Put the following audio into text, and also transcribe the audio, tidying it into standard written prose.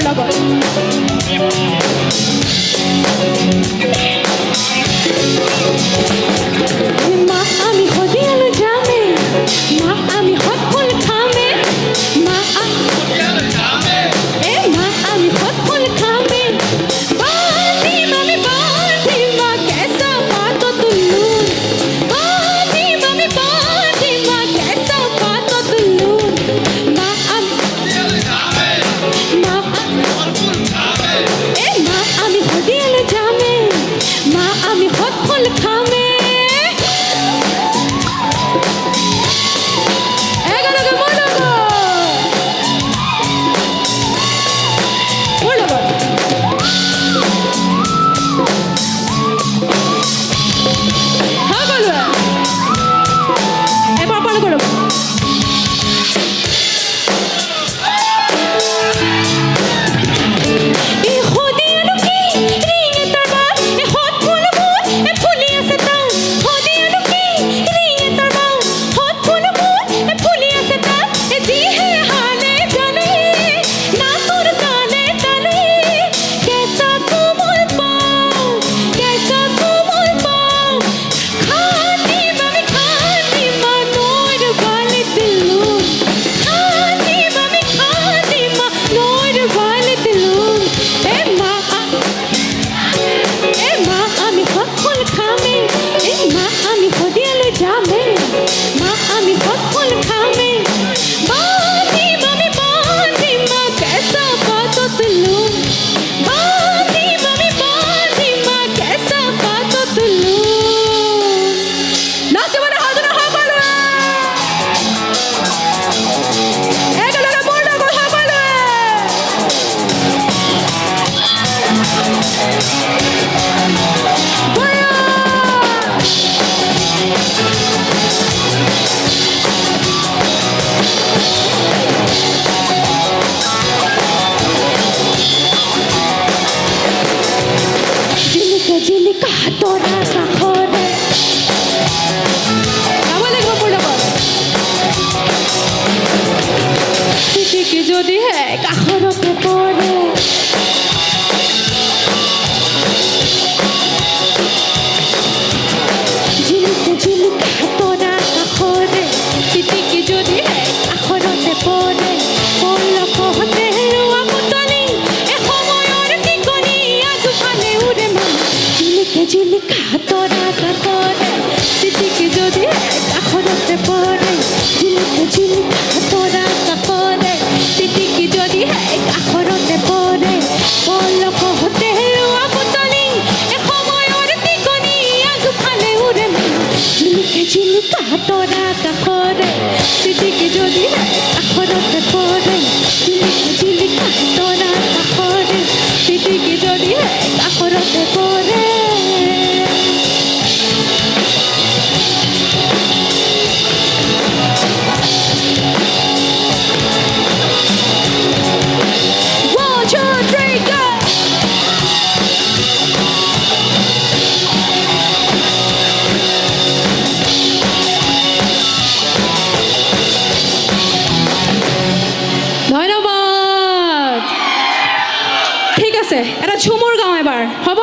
লগত মা আমি হদিয়ালৈ যামে মা আমি হত ফুল খামে মা মা আমি হত ফুল খামে বাঁধিম আমি বাঁধিম মা কেসা পাত তুলুন বাঁধিম আমি বাঁধিম মা কেসা পাত তুলুন মা আমি মা মা আমি হদিয়ালৈ যামে মা আমি হত ফুল খামে যদি কাখরতে পড়ে ঝিলিকে ঝিলিকে তোরা কাখরে সিটিকে যদি কাখরতে পড়ে পড়ল কহতে আমতনি এ সময়র টিকনি আজুখানে উড়ে মন ঝিলিকে ঝিলিকে তোরা কাখরে সিটিকে যদি কাখরতে পড়ে ঝিলিকে ঝিলিকে তোরা কাখরে সিটিকে যদি কাখরতে পড়ে পড়ল কহতে আমতনি এ সময়র টিকনি আজুখানে উড়ে মন ঝিলিকে ঝিলিকে তোরা কাখরে সিটিকে যদি কাখরতে পড়ে ঝিলিকে ঝিলিকে তোরা কাখরে সিটিকে যদি কাখরতে পড়ে ধন্যবাদ ঠিক আছে এটা ঝুমুর গাঁও এবার হব